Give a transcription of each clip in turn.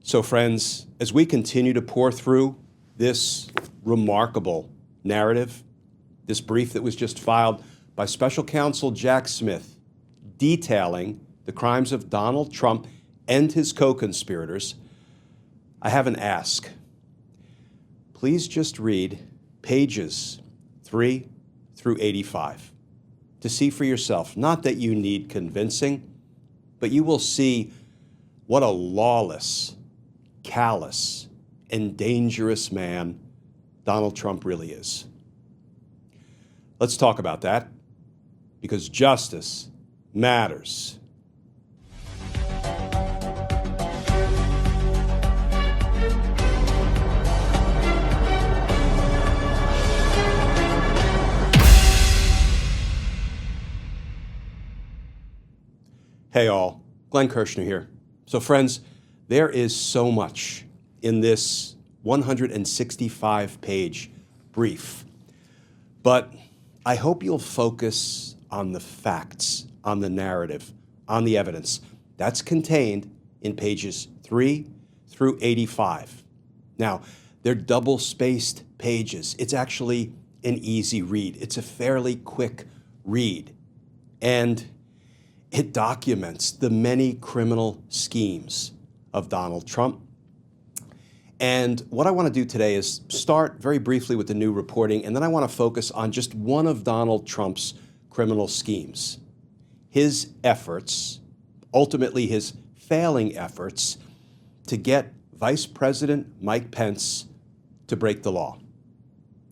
So friends, as we continue to pour through this remarkable narrative, this brief that was just filed by Special Counsel Jack Smith detailing the crimes of Donald Trump and his co-conspirators, I have an ask. Please just read pages 3 through 85 to see for yourself. Not that you need convincing, but you will see what a lawless, callous, and dangerous man Donald Trump really is. Let's talk about that, because justice matters. Hey all, Glenn Kirshner here. So friends, there is so much in this 165-page brief, but I hope you'll focus on the facts, on the narrative, on the evidence that's contained in pages 3 through 85. Now, they're double-spaced pages. It's actually an easy read. It's a fairly quick read, and it documents the many criminal schemes of Donald Trump. And what I want to do today is start very briefly with the new reporting, and then I want to focus on just one of Donald Trump's criminal schemes. His efforts, ultimately his failing efforts, to get Vice President Mike Pence to break the law,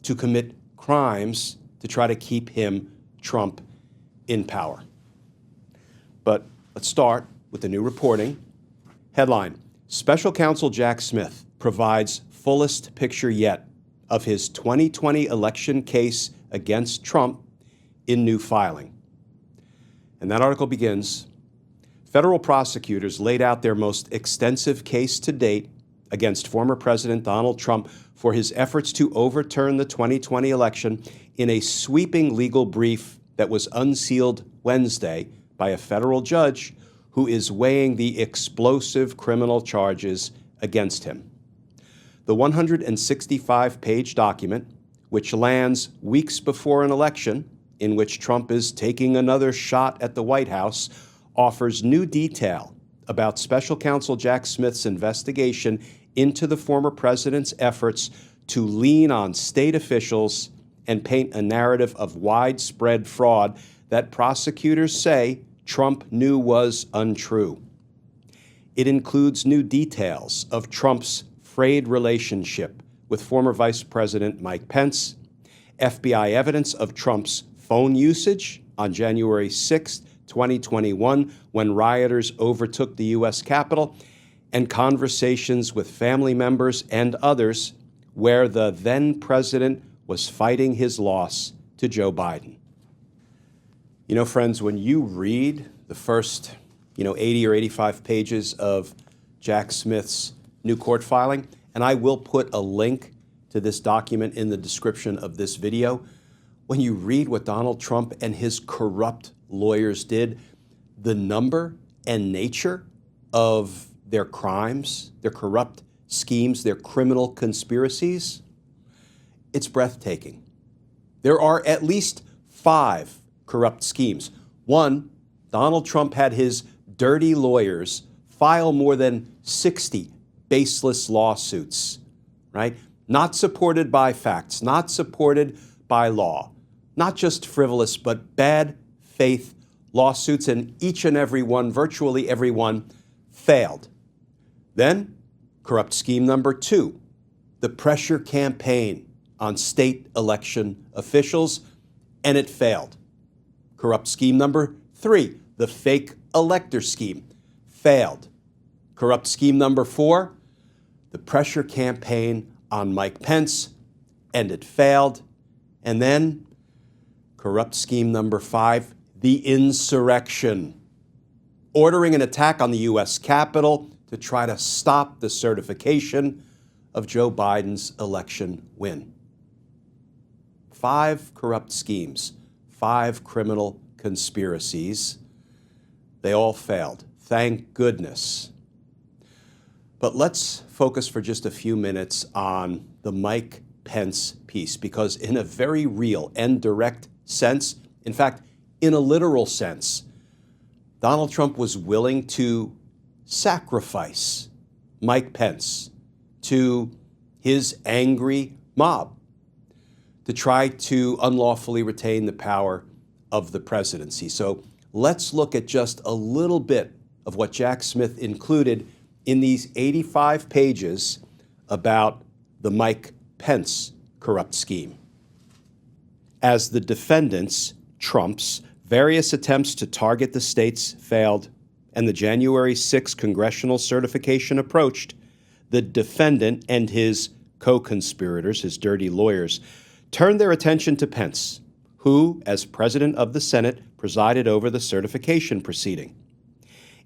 to commit crimes to try to keep him, Trump, in power. But let's start with the new reporting. Headline: Special Counsel Jack Smith provides fullest picture yet of his 2020 election case against Trump in new filing. And that article begins, federal prosecutors laid out their most extensive case to date against former President Donald Trump for his efforts to overturn the 2020 election in a sweeping legal brief that was unsealed Wednesday by a federal judge who is weighing the explosive criminal charges against him. The 165-page document, which lands weeks before an election in which Trump is taking another shot at the White House, offers new detail about Special Counsel Jack Smith's investigation into the former president's efforts to lean on state officials and paint a narrative of widespread fraud that prosecutors say Trump knew was untrue. It includes new details of Trump's frayed relationship with former Vice President Mike Pence, FBI evidence of Trump's phone usage on January 6, 2021, when rioters overtook the U.S. Capitol, and conversations with family members and others where the then president was fighting his loss to Joe Biden. You know, friends, when you read the first, 80 or 85 pages of Jack Smith's new court filing, and I will put a link to this document in the description of this video, when you read what Donald Trump and his corrupt lawyers did, the number and nature of their crimes, their corrupt schemes, their criminal conspiracies, it's breathtaking. There are at least 5 corrupt schemes. 1, Donald Trump had his dirty lawyers file more than 60 baseless lawsuits, right? Not supported by facts, not supported by law, not just frivolous, but bad faith lawsuits, and each and every one, virtually every one, failed. Then, corrupt scheme number 2, the pressure campaign on state election officials, and it failed. Corrupt scheme number 3, the fake elector scheme, failed. Corrupt scheme number 4, the pressure campaign on Mike Pence, and it failed. And then, corrupt scheme number 5, the insurrection, ordering an attack on the U.S. Capitol to try to stop the certification of Joe Biden's election win. 5 corrupt schemes, 5 criminal conspiracies. They all failed. Thank goodness. But let's focus for just a few minutes on the Mike Pence piece, because in a very real and direct sense, in fact, in a literal sense, Donald Trump was willing to sacrifice Mike Pence to his angry mob to try to unlawfully retain the power of the presidency. So let's look at just a little bit of what Jack Smith included in these 85 pages about the Mike Pence corrupt scheme. As the defendants, Trump's, various attempts to target the states failed, and the January 6 congressional certification approached, the defendant and his co-conspirators, his dirty lawyers, turned their attention to Pence, who, as president of the Senate, presided over the certification proceeding.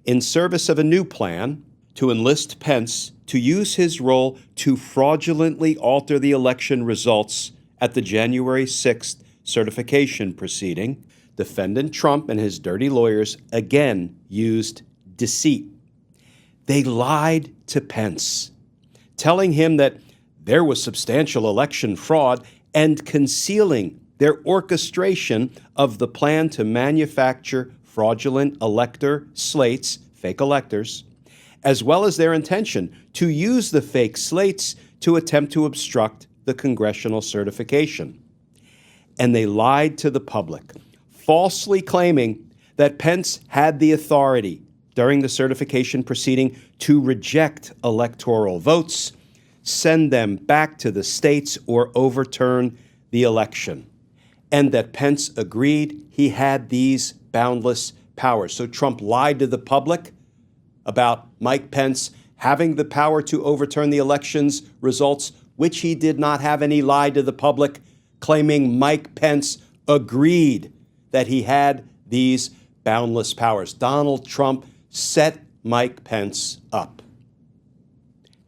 In service of a new plan to enlist Pence to use his role to fraudulently alter the election results at the January 6th certification proceeding, defendant Trump and his dirty lawyers again used deceit. They lied to Pence, telling him that there was substantial election fraud and concealing their orchestration of the plan to manufacture fraudulent elector slates, fake electors, as well as their intention to use the fake slates to attempt to obstruct the congressional certification. And they lied to the public, falsely claiming that Pence had the authority during the certification proceeding to reject electoral votes, send them back to the states, or overturn the election, and that Pence agreed he had these boundless powers. So Trump lied to the public about Mike Pence having the power to overturn the election's results, which he did not have, and he lied to the public, claiming Mike Pence agreed that he had these boundless powers. Donald Trump set Mike Pence up.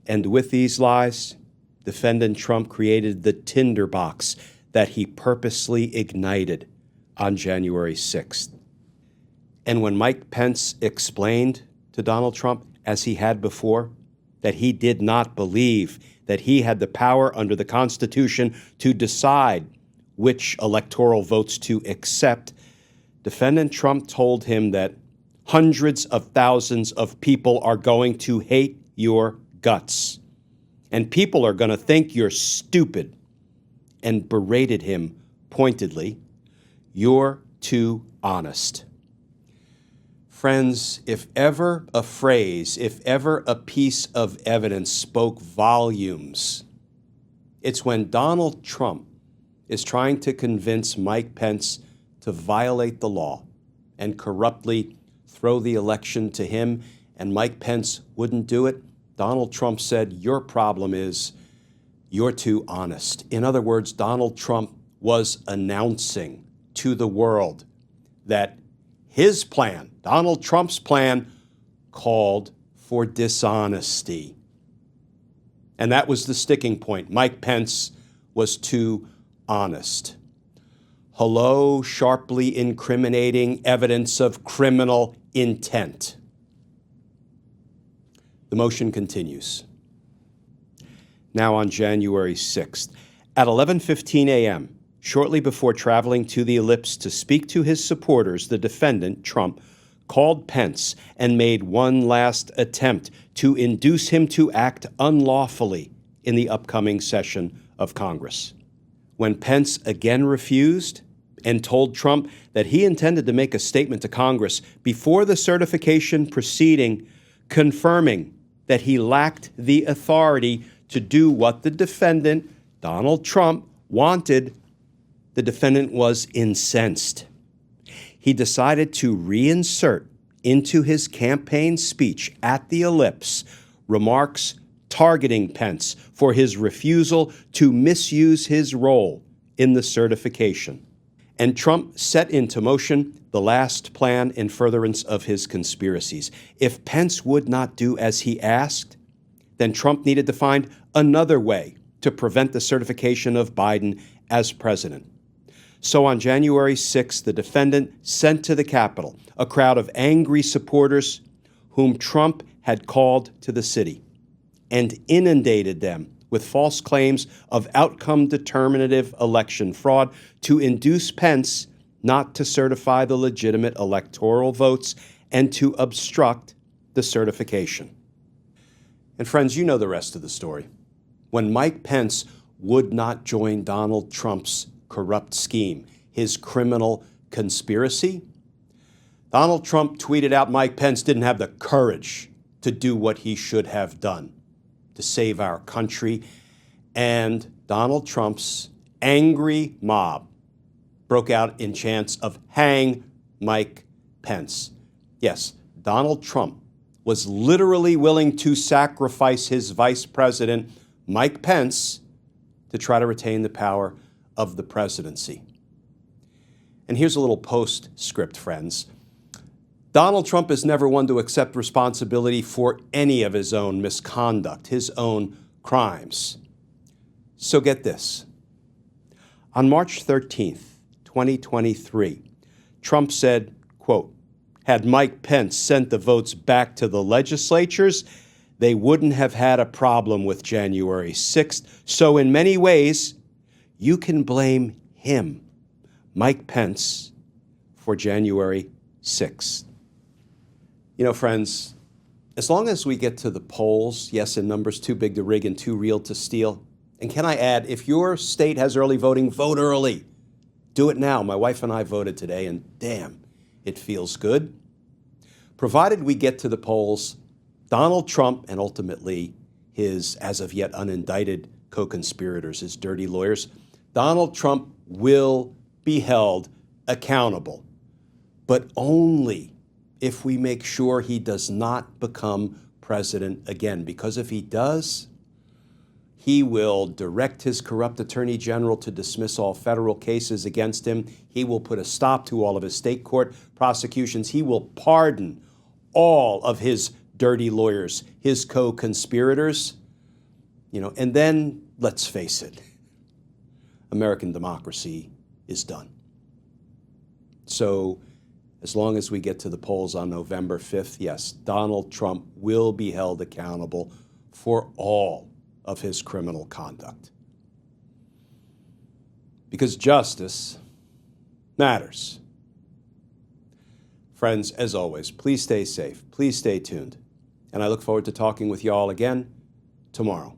And with these lies, defendant Trump created the tinderbox that he purposely ignited on January 6th. And when Mike Pence explained to Donald Trump, as he had before, that he did not believe that he had the power under the Constitution to decide which electoral votes to accept, defendant Trump told him that hundreds of thousands of people are going to hate your guts, and people are going to think you're stupid, and berated him pointedly. You're too honest. Friends, if ever a phrase, if ever a piece of evidence spoke volumes, it's when Donald Trump is trying to convince Mike Pence to violate the law and corruptly throw the election to him, and Mike Pence wouldn't do it. Donald Trump said, your problem is you're too honest. In other words, Donald Trump was announcing to the world that his plan, Donald Trump's plan, called for dishonesty. And that was the sticking point. Mike Pence was too honest. Hello, sharply incriminating evidence of criminal intent. The motion continues. Now on January 6th, at 11:15 a.m., shortly before traveling to the ellipse to speak to his supporters, the defendant, Trump, called Pence and made one last attempt to induce him to act unlawfully in the upcoming session of Congress. When Pence again refused and told Trump that he intended to make a statement to Congress before the certification proceeding, confirming that he lacked the authority to do what the defendant, Donald Trump, wanted, the defendant was incensed. He decided to reinsert into his campaign speech at the ellipse remarks targeting Pence for his refusal to misuse his role in the certification. And Trump set into motion the last plan in furtherance of his conspiracies. If Pence would not do as he asked, then Trump needed to find another way to prevent the certification of Biden as president. So on January 6th, the defendant sent to the Capitol a crowd of angry supporters whom Trump had called to the city. and inundated them with false claims of outcome-determinative election fraud to induce Pence not to certify the legitimate electoral votes and to obstruct the certification. And friends, you know the rest of the story. When Mike Pence would not join Donald Trump's corrupt scheme, his criminal conspiracy, Donald Trump tweeted out Mike Pence didn't have the courage to do what he should have done to save our country. And Donald Trump's angry mob broke out in chants of hang Mike Pence. Yes, Donald Trump was literally willing to sacrifice his vice president, Mike Pence, to try to retain the power of the presidency. And here's a little postscript, friends. Donald Trump is never one to accept responsibility for any of his own misconduct, his own crimes. So get this. On March 13th, 2023, Trump said, quote, had Mike Pence sent the votes back to the legislatures, they wouldn't have had a problem with January 6th. So in many ways, you can blame him, Mike Pence, for January 6th. You know, friends, as long as we get to the polls, yes, in numbers too big to rig and too real to steal. And can I add, if your state has early voting, vote early. Do it now. My wife and I voted today, and damn, it feels good. Provided we get to the polls, Donald Trump and ultimately his as of yet unindicted co-conspirators, his dirty lawyers, Donald Trump will be held accountable, but only if we make sure he does not become president again. Because if he does, he will direct his corrupt attorney general to dismiss all federal cases against him. He will put a stop to all of his state court prosecutions. He will pardon all of his dirty lawyers, his co-conspirators. And then, let's face it, American democracy is done. So, as long as we get to the polls on November 5th, yes, Donald Trump will be held accountable for all of his criminal conduct. Because justice matters. Friends, as always, please stay safe. Please stay tuned. And I look forward to talking with you all again tomorrow.